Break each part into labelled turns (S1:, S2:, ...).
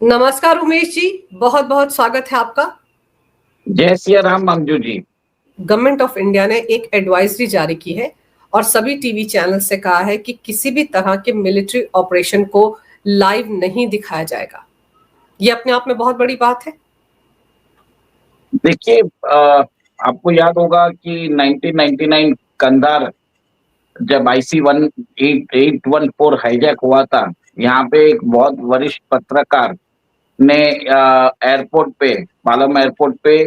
S1: नमस्कार उमेश जी, बहुत बहुत स्वागत है आपका।
S2: जय Siya Ram Manju ji.
S1: Government of India ने एक एडवाइजरी जारी की है और सभी टीवी चैनल से कहा है कि किसी भी तरह के मिलिट्री ऑपरेशन को लाइव नहीं दिखाया जाएगा। ये अपने आप में बहुत बड़ी बात है।
S2: देखिए, आपको याद होगा कि 1999 कंधार जब IC-1814 हाईजैक हुआ था, यहाँ पे एक बहुत वरिष्ठ पत्रकार ने एयरपोर्ट पे, पालम एयरपोर्ट पे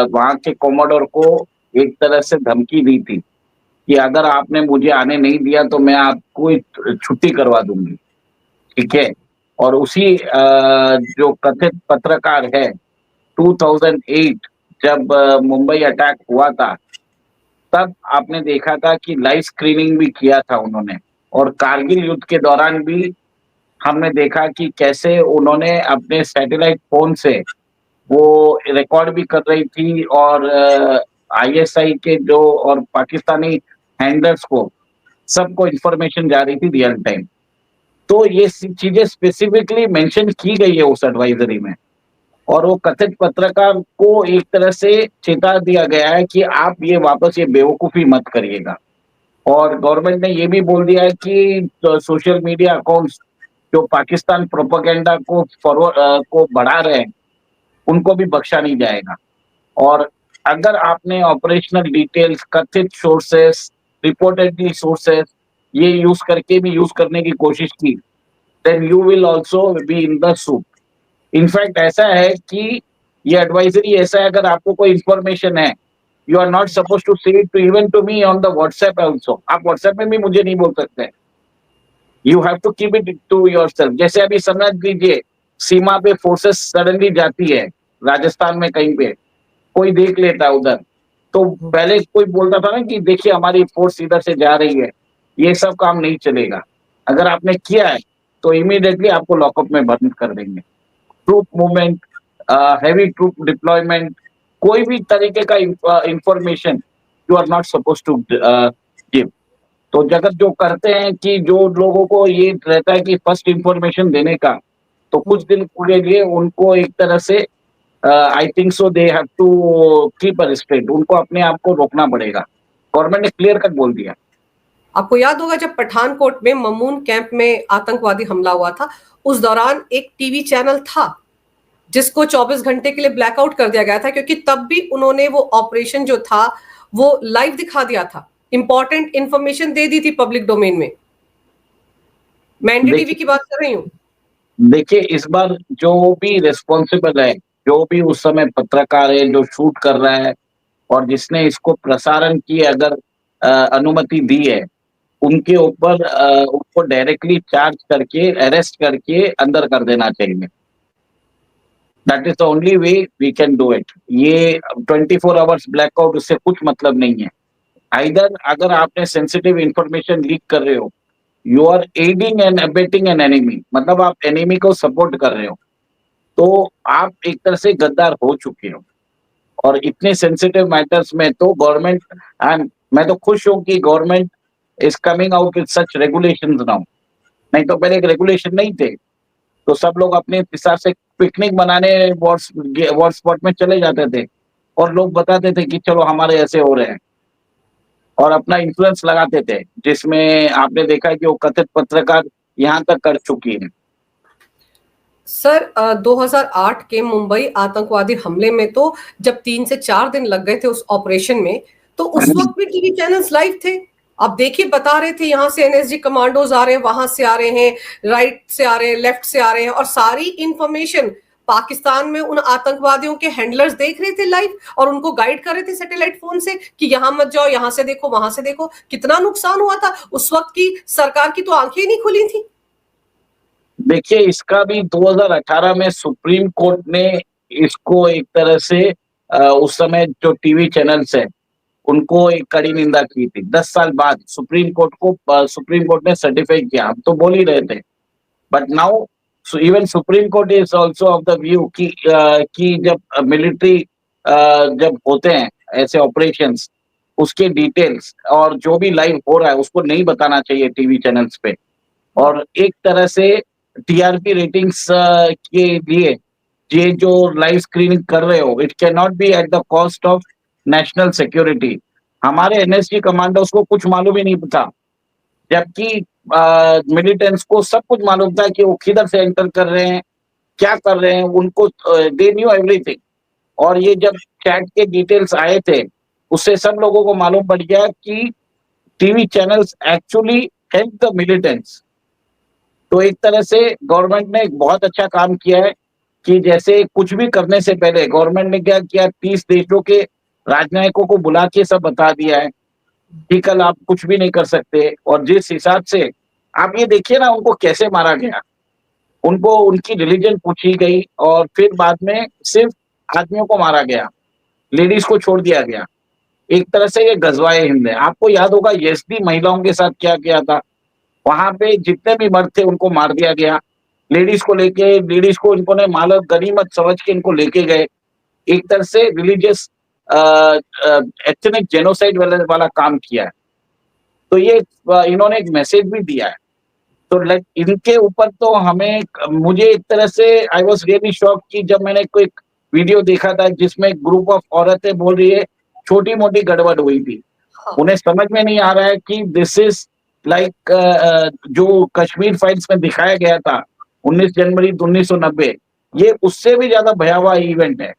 S2: वहाँ के कोमोडोर को एक तरह से धमकी दी थी कि अगर आपने मुझे आने नहीं दिया तो मैं आपको छुट्टी करवा दूंगी। ठीक है। और उसी जो कथित पत्रकार है, 2008 जब मुंबई अटैक हुआ था, तब आपने देखा था कि लाइव स्क्रीनिंग भी किया था उन्होंने। और कारगिल युद्ध के दौरान भी हमने देखा कि कैसे उन्होंने अपने सैटेलाइट फोन से वो रिकॉर्ड भी कर रही थी, और आईएसआई के जो और पाकिस्तानी हैंडलर्स को सबको इंफॉर्मेशन जा रही थी रियल टाइम। तो ये चीजें स्पेसिफिकली मेंशन की गई है उस एडवाइजरी में। और वो कथित पत्रकार को एक तरह से चेता दिया गया है कि आप ये वापस ये बेवकूफी मत करिएगा। और गवर्नमेंट ने ये भी बोल दिया है कि सोशल मीडिया अकाउंट्स जो पाकिस्तान प्रोपेगेंडा को फॉरवर्ड को बढ़ा रहे हैं, उनको भी बख्शा नहीं जाएगा। और अगर आपने ऑपरेशनल डिटेल्स, कथित सोर्सेस, रिपोर्टेडली सोर्सेस ये यूज करके भी यूज करने की कोशिश की, then you will also be in the soup. In fact ऐसा है कि ये एडवाइजरी ऐसा है, अगर आपको कोई इंफॉर्मेशन है, you are not suppose to say it to even to me on the WhatsApp also. आप व्हाट्सएप में भी मुझे नहीं बोल सकते। You have to keep it to yourself. जैसे अभी समझ लीजिए, सीमा पे फोर्सेस सडनली जाती है, राजस्थान में कहीं पे कोई देख लेता है उधर, तो पहले कोई बोलता था ना कि देखिए हमारी फोर्स इधर से जा रही है। ये सब काम नहीं चलेगा। अगर आपने किया है तो इमीडिएटली आपको लॉकअप में बंद कर देंगे। Troop movement, heavy troop deployment, कोई भी तरीके का information you are not suppose to give. तो जगत जो करते हैं कि जो लोगों को ये रहता है कि फर्स्ट इंफॉर्मेशन देने का, तो कुछ दिन के लिए उनको एक तरह से I think so they have to keep a restraint. उनको अपने आप को रोकना पड़ेगा। गवर्नमेंट ने क्लियर कट बोल दिया।
S1: आपको याद होगा जब पठानकोट में ममून कैंप में आतंकवादी हमला हुआ था, उस दौरान एक टीवी चैनल था जिसको 24 घंटे के लिए ब्लैकआउट कर दिया गया था, क्योंकि तब भी उन्होंने वो ऑपरेशन जो था वो लाइव दिखा दिया था, इंपॉर्टेंट इंफॉर्मेशन दे दी थी पब्लिक डोमेन में। मैं एनडीटीवी की बात कर रही हूँ।
S2: देखिए, इस बार जो भी रिस्पॉन्सिबल है, जो भी उस समय पत्रकार है जो शूट कर रहा है और जिसने इसको प्रसारण की अगर अनुमति दी है, उनके ऊपर उनको डायरेक्टली चार्ज करके, अरेस्ट करके अंदर कर देना चाहिए। That is the only way we can do it. ये 24 आवर्स ब्लैकआउट, उससे कुछ मतलब नहीं है। आइदर अगर आपने सेंसिटिव इंफॉर्मेशन लीक कर रहे हो, you are aiding and abetting an enemy, मतलब आप एनिमी को सपोर्ट कर रहे हो, तो आप एक तरह से गद्दार हो चुके हो। और इतने सेंसिटिव मैटर्स में तो गवर्नमेंट, एंड मैं तो खुश हूं कि government is coming out with such regulations now. नहीं तो पहले एक रेगुलेशन नहीं थे, तो सब लोग अपने हिसाब से पिकनिक बनाने वॉर स्पॉट में चले जाते थे और लोग बताते थे कि चलो हमारे ऐसे हो रहे हैं, और अपना इन्फ्लुएंस लगाते थे, जिसमें आपने देखा है कि वो कथित पत्रकार यहाँ तक कर चुकी है।
S1: सर 2008 के मुंबई आतंकवादी हमले में तो जब 3 से 4 दिन लग गए थे उस ऑपरेशन में, तो उस वक्त भी टीवी चैनल्स लाइव थे। आप देखिए, बता रहे थे यहाँ से एनएसजी कमांडोज आ रहे हैं, वहां से आ रहे हैं, राइट से आ रहे हैं, लेफ्ट से आ रहे हैं, और सारी इंफॉर्मेशन पाकिस्तान में उन आतंकवादियों के हैंडलर्स देख रहे थे लाइव और उनको गाइड कर रहे थे सैटेलाइट फोन से कि यहां मत जाओ, यहां से देखो, वहां से देखो। कितना नुकसान हुआ था उस वक्त की सरकार की, तो आंखें ही नहीं खुली थी।
S2: देखिए, इसका भी 2018 में सुप्रीम कोर्ट ने इसको एक तरह से उस समय जो टीवी चैनल्स है उनको एक कड़ी निंदा की थी। 10 साल बाद सुप्रीम कोर्ट ने सर्टिफाई किया। हम तो बोल ही रहे थे, but now even supreme court is also of the view कि जब मिलिट्री जब होते हैं ऐसे ऑपरेशंस, उसके डिटेल्स और जो भी लाइव हो रहा है उसको नहीं बताना चाहिए टीवी चैनल्स पे। और एक तरह से टीआरपी रेटिंग्स के लिए ये जो लाइव स्क्रीनिंग कर रहे हो, it can not B at the cost of national security. हमारे एनएसजी कमांडोज को कुछ मालूम ही नहीं था, जबकि मिलिटेंट्स को सब कुछ मालूम था कि वो किधर से एंटर कर रहे हैं, क्या कर रहे हैं, उनको दे न्यू एवरीथिंग। और ये जब चैट के डिटेल्स आए थे, उससे सब लोगों को मालूम पड़ गया कि TV channels actually help the militants. तो एक तरह से गवर्नमेंट ने एक बहुत अच्छा काम किया है कि जैसे कुछ भी करने से पहले गवर्नमेंट ने क्या किया, 30 देशों के राजनयिकों को बुला के सब बता दिया है कि कल आप कुछ भी नहीं कर सकते। और जिस हिसाब से आप ये देखिए ना, उनको कैसे मारा गया, उनको उनकी रिलीजन पूछी गई और फिर बाद में सिर्फ आदमियों को मारा गया, लेडीज को छोड़ दिया गया। एक तरह से ये गजवाए हिंद है। आपको याद होगा यज़दी महिलाओं के साथ क्या किया था, वहां पे जितने भी मर्द थे उनको मार दिया गया। लेडीज को इन्होंने माल गनीमत समझ के इनको लेके गए। एक तरह से रिलीजियस एथनिक जेनोसाइड वाला काम किया है। तो ये इन्होंने एक मैसेज भी दिया है। तो इनके ऊपर तो हमें, मुझे एक तरह से आई वॉज रियली शॉक कि जब मैंने कोई वीडियो देखा था जिसमें एक ग्रुप ऑफ औरतें बोल रही है छोटी मोटी गड़बड़ हुई थी। उन्हें समझ में नहीं आ रहा है कि दिस इज लाइक जो कश्मीर फाइल्स में दिखाया गया था 19 जनवरी 1990, ये उससे भी ज्यादा भयावह इवेंट है।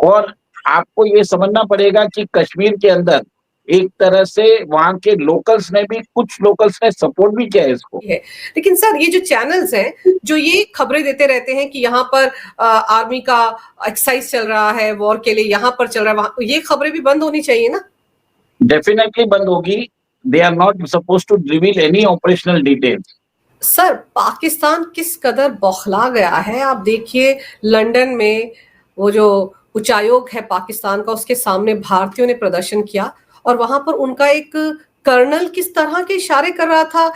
S2: और आपको ये समझना पड़ेगा कि कश्मीर के अंदर एक तरह से वहां के लोकल्स ने भी, कुछ लोकल्स ने सपोर्ट भी किया है इसको।
S1: लेकिन सर ये जो चैनल्स हैं जो ये खबरें देते रहते हैं कि यहाँ पर आर्मी का एक्सरसाइज चल रहा है वॉर के लिए, यहाँ पर चल रहा है, वहां, ये खबरें भी बंद होनी चाहिए ना?
S2: डेफिनेटली बंद होगी। They are not suppose to reveal any operational details.
S1: Sir Pakistan किस कदर बौखला गया है, आप देखिए लंदन में वो जो उच्चायोग है पाकिस्तान का, उसके सामने भारतीयों ने प्रदर्शन किया और वहां पर उनका एक कर्नल किस तरह के इशारे कर रहा था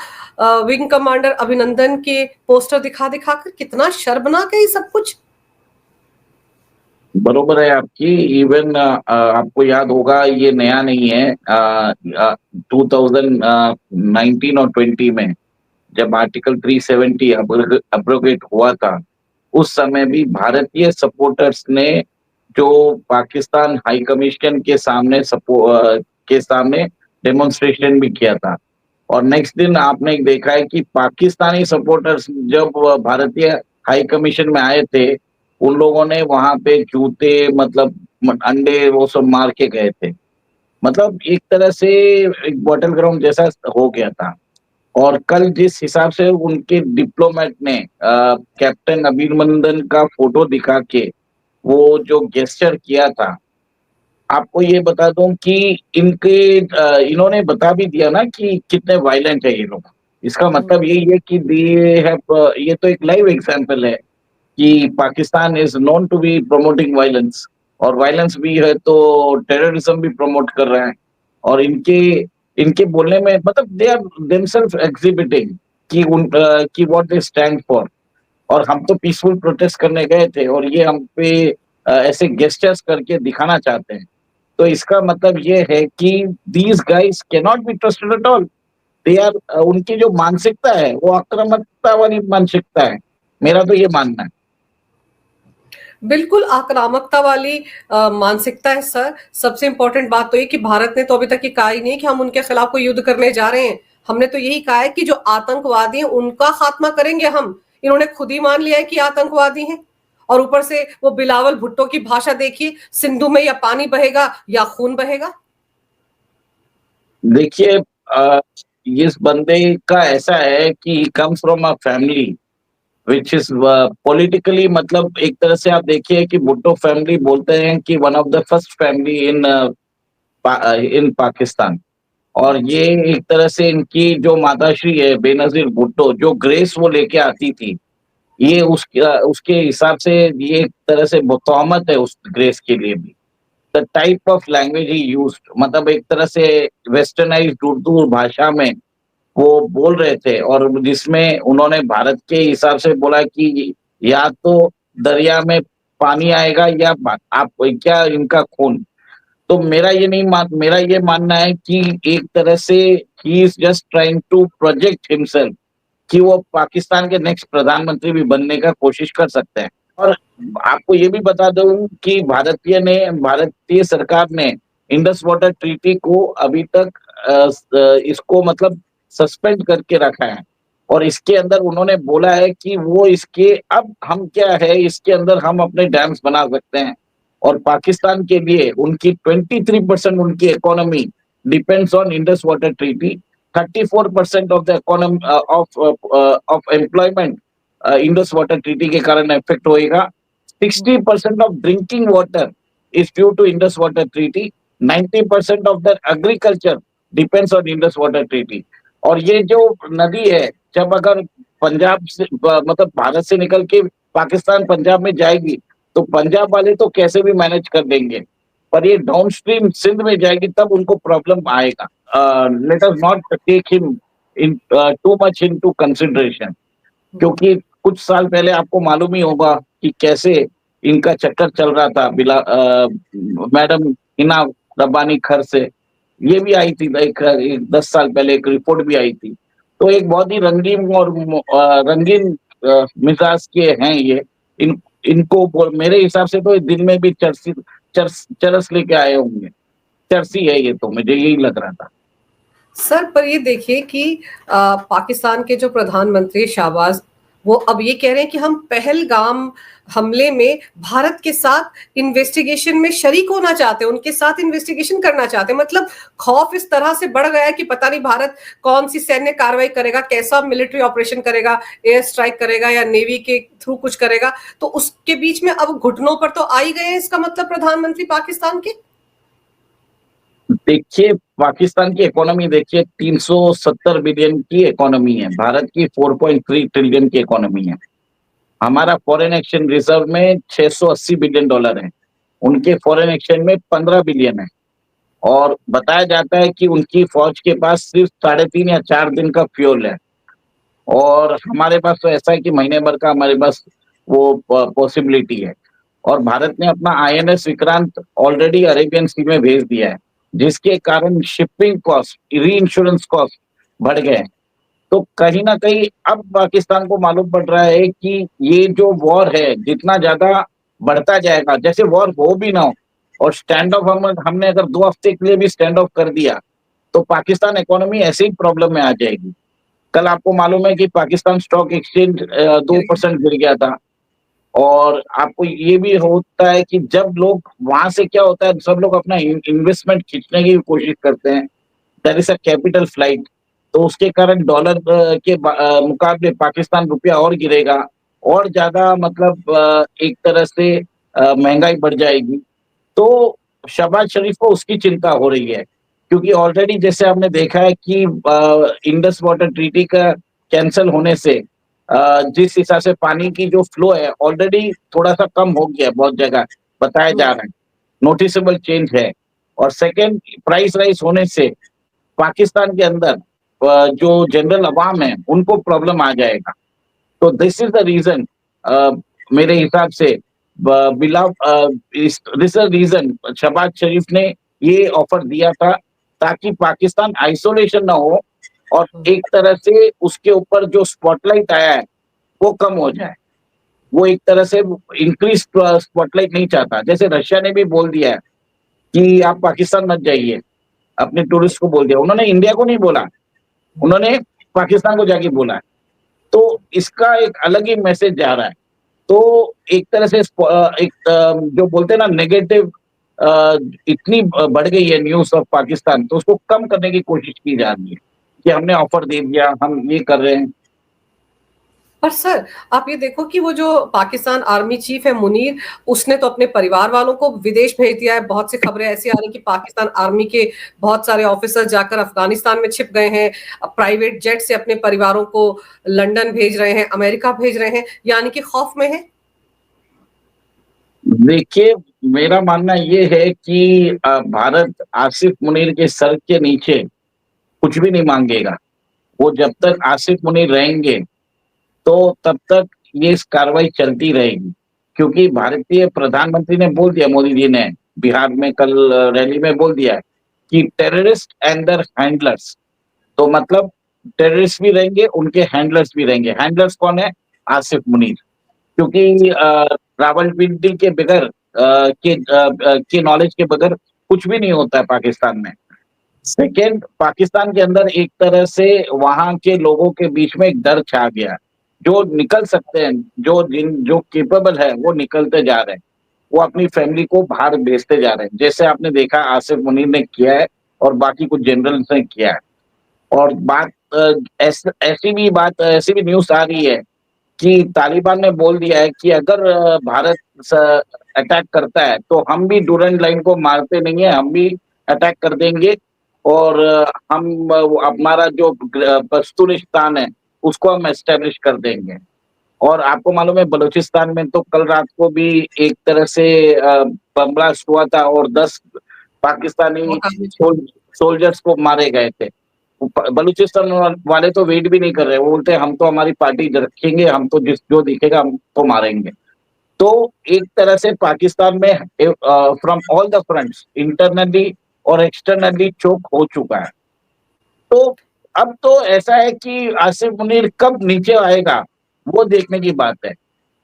S1: विंग कमांडर अभिनंदन के पोस्टर दिखा दिखाकर। कितना शर्मनाक है ये सब कुछ।
S2: बरोबर है आपकी। इवन आपको याद होगा ये नया नहीं है, 2019 और 20 में जब आर्टिकल 370 अब्रोगेट हुआ था, उस समय भी भारतीय सपोर्टर्स ने जो पाकिस्तान हाई कमीशन के सामने डेमोन्स्ट्रेशन भी किया था। और नेक्स्ट दिन आपने देखा है कि पाकिस्तानी सपोर्टर्स जब भारतीय हाई कमीशन में आए थे, उन लोगों ने वहां पे जूते, मतलब अंडे, वो सब मार के गए थे। मतलब एक तरह से एक बॉटल ग्राउंड जैसा हो गया था। और कल जिस हिसाब से उनके डिप्लोमेट ने कैप्टन अभिनंदन का फोटो दिखा के वो जो गेस्चर किया था, आपको ये बता दूं कि इन्होंने बता भी दिया ना कि कितने वायलेंट है ये लोग। इसका मतलब यही है कि ये तो एक लाइव एग्जांपल है कि Pakistan is known to be promoting violence, और वायलेंस भी है तो टेररिज्म भी प्रमोट कर रहे हैं। और इनके इनके बोलने में मतलब दे आर देमसेल्फ एग्जिबिटिंग कि व्हाट दे स्टैंड फॉर। और हम तो पीसफुल प्रोटेस्ट करने गए थे और ये हम पे ऐसे गेस्टर्स करके दिखाना चाहते हैं। तो इसका मतलब ये है कि these guys can not be trusted at all. They are, उनकी जो मानसिकता है वो आक्रामकता वाली मानसिकता है, मेरा तो ये मानना है।
S1: बिल्कुल आक्रामकता वाली मानसिकता है सर। सबसे इंपॉर्टेंट बात तो ये कि भारत ने तो अभी तक ये कहा ही नहीं कि हम उनके खिलाफ कोई युद्ध करने जा रहे हैं। हमने तो यही कहा है कि जो आतंकवादी हैं उनका खात्मा करेंगे हम। इन्होंने खुद ही मान लिया है कि आतंकवादी हैं। और ऊपर से वो बिलावल भुट्टो की भाषा देखिए, सिंधु में या पानी बहेगा या खून बहेगा।
S2: देखिए, इस बंदे का ऐसा है कि comes from a family which is politically, मतलब एक तरह से आप देखिए कि भुट्टो फैमिली बोलते हैं कि one of the first family in Pakistan. और ये एक तरह से इनकी जो माताश्री है बेनजीर भुट्टो, जो ग्रेस वो लेके आती थी, ये उसके हिसाब से ये एक तरह से तोहमत है उस ग्रेस के लिए भी। The type of language he used, मतलब एक तरह से वेस्टर्नाइज्ड उर्दू भाषा में वो बोल रहे थे, और जिसमें उन्होंने भारत के हिसाब से बोला कि या तो दरिया में पानी आएगा या आप क्या इनका खून। तो मेरा ये मानना है कि एक तरह से ही is just trying to project himself कि वो पाकिस्तान के नेक्स्ट प्रधानमंत्री भी बनने का कोशिश कर सकते हैं। और आपको ये भी बता दूं कि भारतीय सरकार ने इंडस वाटर ट्रीटी को अभी तक इसको मतलब सस्पेंड करके रखा है, और इसके अंदर उन्होंने बोला है कि वो इसके अब हम क्या है इसके अंदर हम अपने डैम्स बना सकते हैं। और पाकिस्तान के लिए उनकी 23% उनकी economy depends on Indus water treaty. 34% of the economy of employment Indus water treaty के कारण इफेक्ट होएगा। 60% of drinking water is due to Indus water treaty. 90% of the agriculture depends on Indus water treaty. और ये जो नदी है, जब अगर पंजाब से मतलब भारत से निकल के पाकिस्तान पंजाब में जाएगी, तो पंजाब वाले तो कैसे भी मैनेज कर देंगे, पर ये डाउन स्ट्रीम सिंध में जाएगी तब उनको प्रॉब्लम आएगा। Let us not take him in too much into consideration, क्योंकि कुछ साल पहले आपको मालूम ही होगा कि कैसे इनका चक्कर चल रहा था मैडम हिना रब्बानी खर से। ये भी आई थी एक 10 साल पहले एक रिपोर्ट भी आई थी। तो एक बहुत ही रंगीन मिजाज के हैं ये। इनको मेरे हिसाब से तो दिन में भी चरस लेके आए होंगे। चरसी है ये, तो मुझे यही लग रहा था।
S1: सर पर ये देखिए कि पाकिस्तान के जो प्रधानमंत्री शाहबाज, वो अब ये कह रहे हैं कि हम पहलगाम हमले में भारत के साथ इन्वेस्टिगेशन में शरीक होना चाहते हैं, उनके साथ इन्वेस्टिगेशन करना चाहते हैं। मतलब खौफ इस तरह से बढ़ गया है कि पता नहीं भारत कौन सी सैन्य कार्रवाई करेगा, कैसा मिलिट्री ऑपरेशन करेगा, एयर स्ट्राइक करेगा या नेवी के थ्रू कुछ करेगा। तो उसके बीच में अब घुटनों पर तो आ ही गए हैं, इसका मतलब प्रधानमंत्री पाकिस्तान के।
S2: देखिए, पाकिस्तान की इकोनॉमी देखिए, 370 बिलियन की इकोनॉमी है। भारत की 4.3 ट्रिलियन की इकोनॉमी है। हमारा फॉरेन एक्सचेंज रिजर्व में $680 बिलियन है। उनके फॉरेन एक्सचेंज में 15 बिलियन है। और बताया जाता है कि उनकी फौज के पास सिर्फ 3.5 या 4 दिन का फ्यूल है। और हमारे पास तो ऐसा है कि महीने भर का हमारे पास वो पॉसिबिलिटी है। और भारत ने अपना INS विक्रांत ऑलरेडी अरेबियन सी में भेज दिया है, जिसके कारण शिपिंग कॉस्ट, री इंश्योरेंस कॉस्ट बढ़ गए हैं। तो कहीं ना कहीं अब पाकिस्तान को मालूम पड़ रहा है कि ये जो वॉर है जितना ज्यादा बढ़ता जाएगा, जैसे वॉर हो भी ना हो और स्टैंड ऑफ हमने अगर 2 हफ्ते के लिए भी स्टैंड ऑफ कर दिया, तो पाकिस्तान इकोनॉमी ऐसे ही प्रॉब्लम में आ जाएगी। कल आपको मालूम है कि पाकिस्तान स्टॉक एक्सचेंज 2% गिर गया था। और आपको ये भी होता है कि जब लोग वहां से क्या होता है, सब लोग अपना इन्वेस्टमेंट खींचने की कोशिश करते हैं। That is a capital flight. तो उसके कारण डॉलर के मुकाबले पाकिस्तान रुपया और गिरेगा, और ज्यादा मतलब एक तरह से महंगाई बढ़ जाएगी। तो शहबाज शरीफ को उसकी चिंता हो रही है, क्योंकि ऑलरेडी जैसे हमने देखा है कि इंडस वाटर ट्रीटी का कैंसिल होने से जिस हिसाब से पानी की जो फ्लो है ऑलरेडी थोड़ा सा कम हो गया है, बहुत जगह बताया जा रहा है, नोटिसेबल चेंज है। और सेकेंड, प्राइस राइज होने से पाकिस्तान के अंदर जो जनरल अवाम है उनको प्रॉब्लम आ जाएगा। तो दिस इज द रीजन, मेरे हिसाब से दिस रीजन शहबाज शरीफ ने ये ऑफर दिया था, ताकि पाकिस्तान आइसोलेशन ना हो और एक तरह से उसके ऊपर जो स्पॉटलाइट आया है वो कम हो जाए। वो एक तरह से इंक्रीज स्पॉटलाइट नहीं चाहता। जैसे रशिया ने भी बोल दिया है कि आप पाकिस्तान मत जाइए, अपने टूरिस्ट को बोल दिया। उन्होंने इंडिया को नहीं बोला, उन्होंने पाकिस्तान को जाके बोला है। तो इसका एक अलग ही मैसेज जा रहा है। तो एक तरह से एक जो बोलते हैं ना नेगेटिव, इतनी बढ़ गई है न्यूज ऑफ पाकिस्तान, तो उसको कम करने की कोशिश की जा रही है कि हमने ऑफर दे दिया, हम ये कर रहे हैं।
S1: पर सर आप ये देखो कि वो जो पाकिस्तान आर्मी चीफ है मुनीर, उसने तो अपने परिवार वालों को विदेश भेज दिया है। बहुत सी खबरें ऐसी आ रही कि पाकिस्तान आर्मी के बहुत सारे ऑफिसर जाकर अफगानिस्तान में छिप गए हैं, प्राइवेट जेट से अपने परिवारों को लंदन भेज रहे हैं, अमेरिका भेज रहे हैं, यानी कि खौफ में है।
S2: देखिए, मेरा मानना ये है कि भारत आसिफ मुनीर के सर के नीचे कुछ भी नहीं मांगेगा। वो जब तक आसिफ मुनीर रहेंगे तो तब तक ये कार्रवाई चलती रहेगी, क्योंकि भारतीय प्रधानमंत्री ने बोल दिया, मोदी जी ने बिहार में कल रैली में बोल दिया है कि टेररिस्ट एंड देयर हैंडलर्स। तो मतलब टेररिस्ट भी रहेंगे, उनके हैंडलर्स भी रहेंगे। हैंडलर्स कौन है? आसिफ मुनीर। क्योंकि रावलपिंडी के बगैर के नॉलेज के बगैर कुछ भी नहीं होता है पाकिस्तान में। सेकेंड, पाकिस्तान के अंदर एक तरह से वहाँ के लोगों के बीच में एक डर छा गया। जो निकल सकते हैं, जो कैपेबल है, वो निकलते जा रहे हैं। वो अपनी फैमिली को बाहर भेजते जा रहे हैं। जैसे आपने देखा आसिफ मुनीर ने किया है और बाकी कुछ जनरल्स ने किया है। और ऐसी भी न्यूज़ आ रही है कि तालिबान ने बोल दिया है कि अगर भारत अटैक करता है तो हम भी डूरंड लाइन को मारते नहीं है, हम भी अटैक कर देंगे और हमारा जो पश्तूनिस्तान है उसको हम एस्टेब्लिश कर देंगे। और आपको मालूम है बलूचिस्तान में तो कल रात को भी एक तरह से बम ब्लास्ट हुआ था और 10 पाकिस्तानी सोल्जर्स को मारे गए थे। बलूचिस्तान वाले तो वेट भी नहीं कर रहे, वो बोलते हैं हम तो हमारी पार्टी रखेंगे, हम तो जो दिखेगा हम तो मारेंगे। तो एक तरह से पाकिस्तान में from all the fronts internally और एक्सटर्नली चोक हो चुका है। तो अब तो ऐसा है कि आसिफ मुनीर कब नीचे आएगा वो देखने की बात है।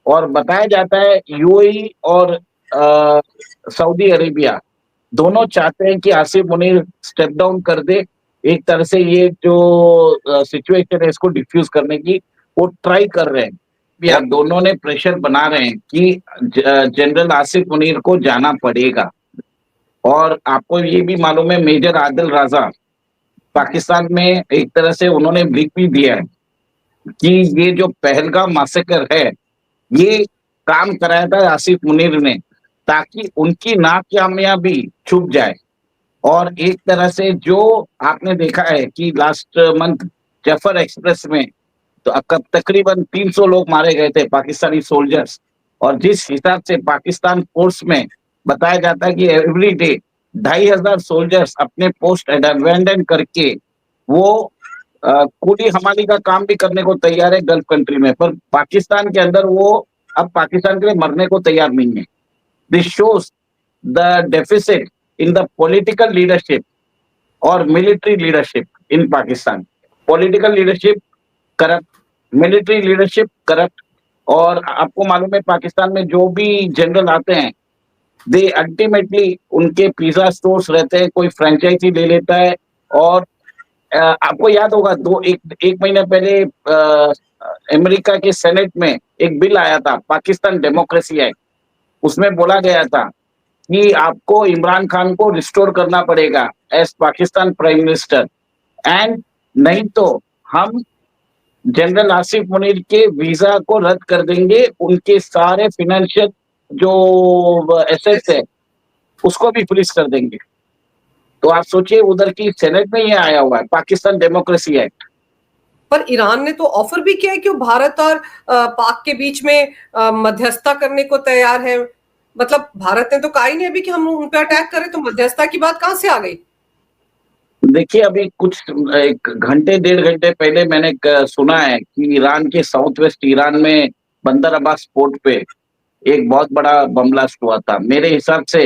S2: और बताया जाता है यूएई और सऊदी अरेबिया दोनों चाहते हैं कि आसिफ मुनीर स्टेप डाउन कर दे। एक तरह से ये जो सिचुएशन है इसको डिफ्यूज करने की वो ट्राई कर रहे हैं। या दोनों ने प्रेशर बना रहे हैं कि जनरल आसिफ मुनीर को जाना पड़ेगा। और आपको ये भी मालूम है मेजर आदिल राजा पाकिस्तान में एक तरह से उन्होंने लिख भी दिया है कि ये जो पहलगाम मैसेकर है ये काम कराया था आसिफ मुनीर ने ताकि उनकी नाकामयाबी छुप जाए। और एक तरह से जो आपने देखा है कि लास्ट मंथ जफर एक्सप्रेस में तो तकरीबन 300 लोग मारे गए थे पाकिस्तानी सोल्जर्स। और जिस हिसाब से पाकिस्तान फोर्स में बताया जाता है कि एवरी डे 2500 सोल्जर्स अपने पोस्ट अबैंडन करके वो कूली हमाली का काम भी करने को तैयार है गल्फ कंट्री में, पर पाकिस्तान के अंदर वो अब पाकिस्तान के लिए मरने को तैयार नहीं है। This shows the deficit in the political leadership और military leadership in Pakistan. Political leadership corrupt, military leadership corrupt। और आपको मालूम है पाकिस्तान में जो भी जनरल आते हैं दे अल्टीमेटली उनके पिज्जा स्टोर्स रहते हैं, कोई फ्रेंचाइजी ले लेता है। और आपको याद होगा एक महीने पहले अमेरिका के सेनेट में एक बिल आया था पाकिस्तान डेमोक्रेसी एक्ट। उसमें बोला गया था कि आपको इमरान खान को रिस्टोर करना पड़ेगा as Pakistan prime minister, and नहीं तो हम जनरल आसिफ मुनीर के वीजा को रद्द कर देंगे, उनके सारे फाइनेंशियल जो एसेट्स है उसको भी फ्रीज कर देंगे। तो आप सोचिए उधर की सेनेट में ये आया हुआ है पाकिस्तान डेमोक्रेसी एक्ट।
S1: पर ईरान ने तो ऑफर भी किया है कि वो भारत और पाक के बीच में मध्यस्थता करने को तैयार है। मतलब भारत ने तो कहा ही नहीं अभी कि हम उन पे अटैक करें, तो मध्यस्थता की बात कहां से आ गई?
S2: देखिए अभी कुछ एक घंटे 1.5 घंटे पहले मैंने सुना है कि ईरान के साउथ वेस्ट ईरान में बंदर अब्बास पोर्ट पे एक बहुत बड़ा बम ब्लास्ट हुआ था। मेरे हिसाब से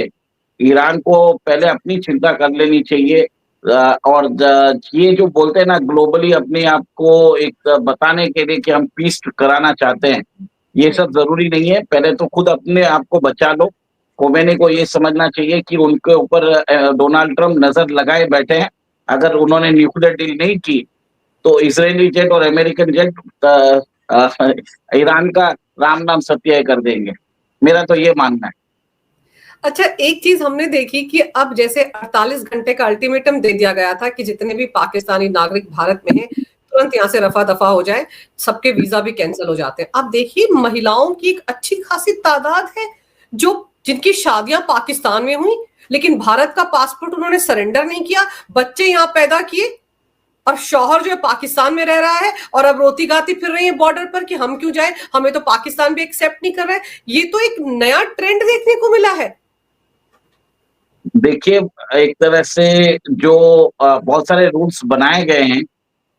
S2: ईरान को पहले अपनी चिंता कर लेनी चाहिए। और ये जो बोलते हैं ना ग्लोबली अपने आप को एक बताने के लिए कि हम पीस कराना चाहते हैं, ये सब जरूरी नहीं है। पहले तो खुद अपने आप को बचा लो। खोमेनी को ये समझना चाहिए कि उनके ऊपर डोनाल्ड ट्रंप नजर लगाए बैठे हैं। अगर उन्होंने न्यूक्लियर डील नहीं की तो इजरायली जेट और अमेरिकन जेट ईरान का राम नाम सत्याय कर देंगे। मेरा तो ये मानना है।
S1: अच्छा, एक चीज हमने देखी कि अब जैसे 48 घंटे का अल्टीमेटम दे दिया गया था कि जितने भी पाकिस्तानी नागरिक भारत में हैं तुरंत यहाँ से रफा दफा हो जाए, सबके वीजा भी कैंसिल हो जाते हैं। अब देखिए महिलाओं की एक अच्छी खासी तादाद है जो जिनकी शादियां पाकिस्तान में हुई लेकिन भारत का पासपोर्ट उन्होंने सरेंडर नहीं किया, बच्चे यहाँ पैदा किए और शौहर जो है पाकिस्तान में रह रहा है और अब रोती गाती फिर रही है बॉर्डर पर कि हम क्यों जाए, हमें तो पाकिस्तान भी एक्सेप्ट नहीं कर रहा है। ये तो एक नया ट्रेंड देखने को मिला है।
S2: देखिए एक तरह से जो बहुत सारे रूल्स बनाए गए हैं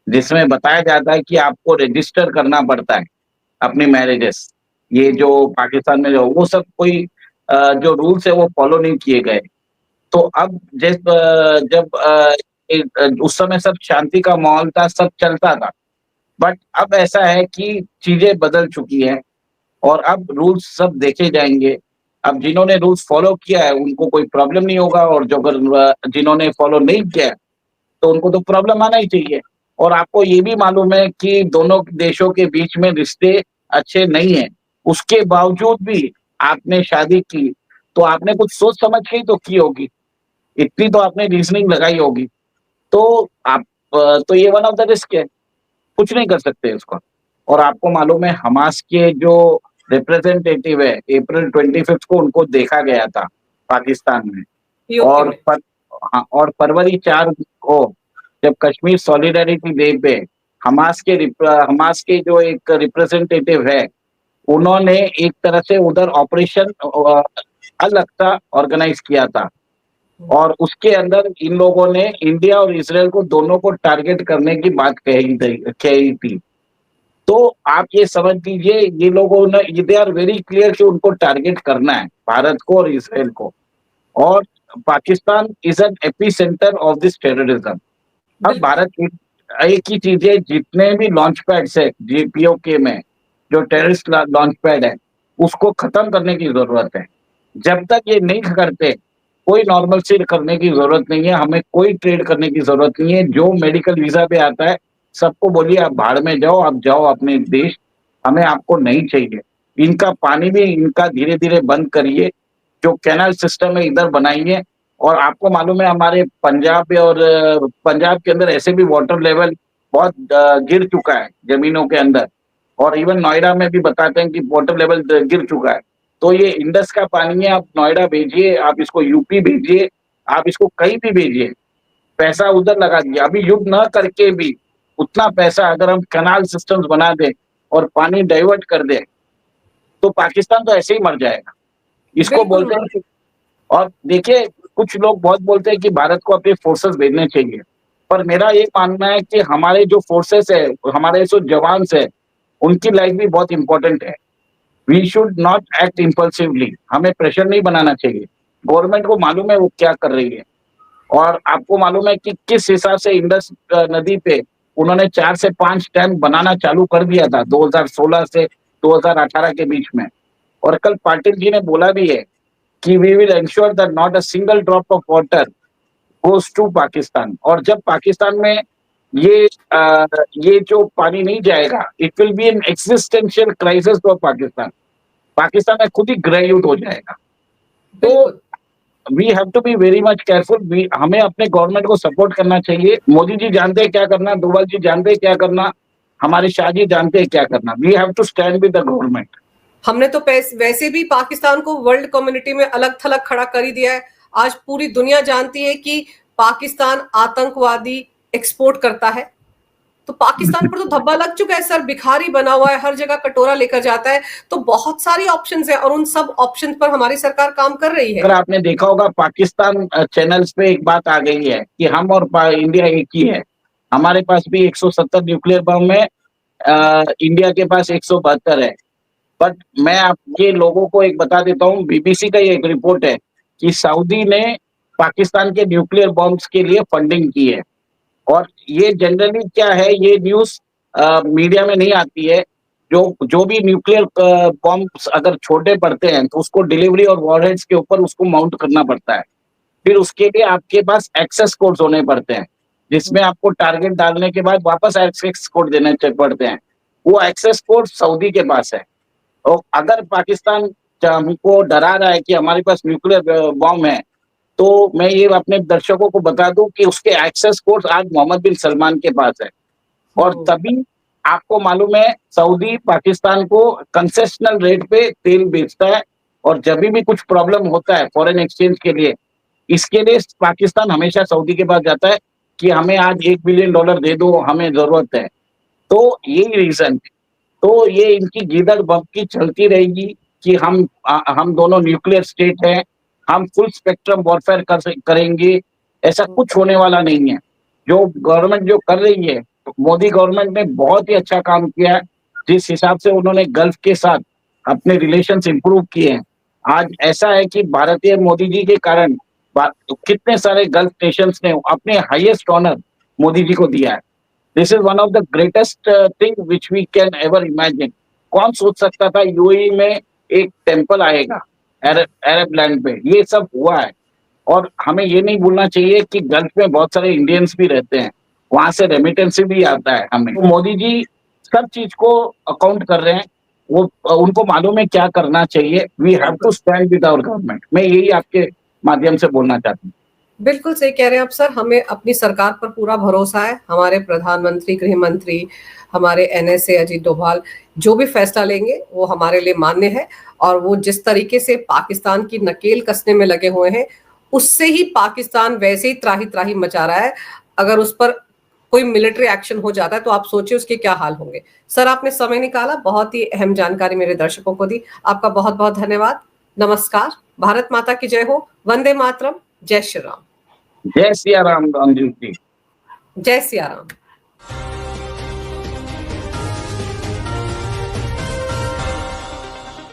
S2: जिसमें बताया जाता है कि आपको रजिस्टर करना पड़ता है अपनी मैरिजेस। ये जो पाकिस्तान में जो वो सब कोई जो रूल्स है वो फॉलो नहीं किए गए। तो अब जब उस समय सब शांति का माहौल था, सब चलता था। बट अब ऐसा है कि चीज़ें बदल चुकी हैं और अब रूल्स सब देखे जाएँगे। अब जिन्होंने रूल्स फ़ॉलो किया है, उनको कोई प्रॉब्लम नहीं होगा और जो अगर जिन्होंने फ़ॉलो नहीं किया है, तो उनको तो प्रॉब्लम आना ही चाहिए। और आपको ये भी मालूम है कि दोनों देशों के बीच में रिश्ते अच्छे नहीं हैं। उसके बावजूद भी आपने शादी की, तो आपने कुछ सोच समझ के ही तो की होगी। इतनी तो आपने रीज़निंग लगाई होगी। तो आप तो ये वन ऑफ द रिस्क है। कुछ नहीं कर सकते इसको। और आपको मालूम है हमास के जो रिप्रेजेंटेटिव है, अप्रैल 25 को उनको देखा गया था पाकिस्तान में।
S1: पीओके
S2: और
S1: में।
S2: हाँ, और फरवरी 4 को जब कश्मीर सॉलिडारिटी डे पे हमास के जो एक रिप्रेजेंटेटिव है, उन्होंने एक तरह से उधर ऑपरेशन अल अक्सा ऑर्गेनाइज किया था और उसके अंदर इन लोगों ने इंडिया और इज़राइल को दोनों को टारगेट करने की बात कही थी। तो आप ये समझ लीजिए ये लोगों ने दे आर वेरी क्लियर कि उनको टारगेट करना है, भारत को और इज़राइल को। और Pakistan is an epicentre of this terrorism. अब
S1: बिल्कुल।
S2: भारत एक ही चीज़ है, जितने भी लॉन्च पैड्स है जीपीओके में, जो टेररिस्ट लॉन्च पैड है, उसको खत्म करने की ज़रूरत है। जब तक ये नहीं करते, कोई नॉर्मलसी करने की ज़रूरत नहीं है, हमें कोई ट्रेड करने की ज़रूरत नहीं है। जो मेडिकल वीज़ा पे आता है, सबको बोलिए आप भाड़ में जाओ, आप जाओ अपने देश, हमें आपको नहीं चाहिए। इनका पानी भी इनका धीरे-धीरे बंद करिए, जो कैनाल सिस्टम है इधर बनाइए। और आपको मालूम है हमारे पंजाब के अंदर ऐसे भी वाटर लेवल बहुत गिर चुका है ज़मीनों के अंदर और इवन नोएडा में भी बताते हैं कि वाटर लेवल गिर चुका है। तो ये इंडस का पानी है, आप नोएडा भेजिए, आप इसको यूपी भेजिए, आप इसको कहीं भी भेजिए, पैसा उधर लगा दिए। अभी युद्ध न करके भी उतना पैसा अगर हम कैनाल सिस्टम्स बना दें और पानी डाइवर्ट कर दें, तो पाकिस्तान तो ऐसे ही मर जाएगा। इसको
S1: बिल्कुल।
S2: बोलते हैं कि और देखिए कुछ लोग बहुत बोलते हैं कि भारत को अपने फोर्सेस भेजने चाहिए। पर मेरा ये मानना है कि हमारे जो फोर्सेस है, हमारे जो जवान्स है, उनकी लाइफ भी बहुत इम्पोर्टेंट है। We should not act impulsively, हमें प्रेशर नहीं बनाना चाहिए। गवर्नमेंट को मालूम है वो क्या कर रही है और आपको मालूम है कि किस हिसाब से इंडस नदी पे उन्होंने 4 से 5 डैम बनाना चालू कर दिया था 2016 से 2018 के बीच में। और कल पाटिल जी ने बोला भी है कि we will ensure that not a single drop of water goes to Pakistan. और जब पाकिस्तान में ये ये जो पानी नहीं जाएगा, it will be an existential crisis for Pakistan. Pakistan में खुद ही गृह युद्ध हो जाएगा। तो
S1: बिल्कुल।
S2: We have to be very much careful. हमें अपने गवर्नमेंट को सपोर्ट करना चाहिए। मोदी जी जानते हैं क्या करना, डोभाल जी जानते हैं क्या करना, हमारे शाह जी जानते हैं क्या करना। We have to stand with the government.
S1: हमने तो वैसे भी पाकिस्तान को वर्ल्ड कम्युनिटी में अलग थलग खड़ा कर ही दिया है। आज पूरी दुनिया जानती है कि पाकिस्तान आतंकवादी एक्सपोर्ट करता है। तो पाकिस्तान पर तो धब्बा लग चुका है सर, भिखारी बना हुआ है, हर जगह कटोरा लेकर जाता है। तो बहुत सारी ऑप्शंस हैं और उन सब ऑप्शंस पर हमारी सरकार काम कर रही है।
S2: अगर आपने देखा होगा पाकिस्तान चैनल्स पे एक बात आ गई है कि हम और इंडिया एक ही है। हमारे पास भी 170 न्यूक्लियर बम है, इंडिया के पास 172 है। बट मैं आपके लोगों को एक बता देता हूँ, बीबीसी का ये एक रिपोर्ट है कि सऊदी ने पाकिस्तान के न्यूक्लियर बॉम्ब्स के लिए फंडिंग की है। और ये जनरली क्या है, ये न्यूज़ मीडिया में नहीं आती है। जो जो भी न्यूक्लियर बॉम्ब्स अगर छोटे पड़ते हैं, तो उसको डिलीवरी और वॉरहेड्स के ऊपर उसको माउंट करना पड़ता है। फिर उसके लिए आपके पास एक्सेस कोड्स होने पड़ते हैं, जिसमें आपको टारगेट डालने के बाद वापस एक्सेस कोड देने पड़ते हैं। वो एक्सेस कोड सऊदी के पास है। और अगर पाकिस्तान हमको डरा रहा है कि हमारे पास न्यूक्लियर बॉम्ब है, तो मैं ये अपने दर्शकों को बता दूं कि उसके एक्सेस कोड्स आज मोहम्मद बिन सलमान के पास है। और तभी आपको मालूम है सऊदी पाकिस्तान को कंसेशनल रेट पे तेल बेचता है। और जब भी कुछ प्रॉब्लम होता है फॉरेन एक्सचेंज के लिए, इसके लिए पाकिस्तान हमेशा सऊदी के पास जाता है कि हमें आज $1 बिलियन दे दो, हमें जरूरत है। तो यही रीजन है। तो ये इनकी गीदड़ बमकी चलती रहेगी कि हम दोनों न्यूक्लियर स्टेट हैं, हम फुल स्पेक्ट्रम वॉरफेयर करेंगे। ऐसा कुछ होने वाला नहीं है। जो गवर्नमेंट जो कर रही है, मोदी गवर्नमेंट ने बहुत ही अच्छा काम किया है। जिस हिसाब से उन्होंने गल्फ के साथ अपने रिलेशंस इंप्रूव किए हैं, आज ऐसा है कि भारतीय मोदी जी के कारण कितने सारे गल्फ नेशंस ने अपने हाईएस्ट ऑनर मोदी जी को दिया है। This is one of the greatest thing which we can ever imagine. कौन सोच सकता था यूएई में एक टेम्पल आएगा अरब लैंड पे, ये सब हुआ है। और हमें ये नहीं भूलना चाहिए कि गल्फ में बहुत सारे इंडियंस भी रहते हैं, वहां से रेमिटेंस भी आता है हमें। तो मोदी जी सब चीज को अकाउंट कर रहे हैं, वो उनको मालूम है क्या करना चाहिए। We have to stand with our government. मैं यही आपके माध्यम से बोलना चाहती हूँ।
S1: बिल्कुल सही कह रहे हैं आप सर, हमें अपनी सरकार पर पूरा भरोसा है। हमारे प्रधानमंत्री, गृह मंत्री, हमारे एनएसए अजीत डोभाल जो भी फैसला लेंगे वो हमारे लिए मान्य है। और वो जिस तरीके से पाकिस्तान की नकेल कसने में लगे हुए हैं, उससे ही पाकिस्तान वैसे ही त्राही त्राही मचा रहा है। अगर उस पर कोई मिलिट्री एक्शन हो जाता है तो आप सोचिए उसके क्या हाल होंगे। सर आपने समय निकाला, बहुत ही अहम जानकारी मेरे दर्शकों को दी, आपका बहुत बहुत धन्यवाद। नमस्कार, भारत माता की जय हो, वंदे मातरम, जय श्री राम।
S2: जय सिया राम, अंजू जी।
S1: जय सिया राम।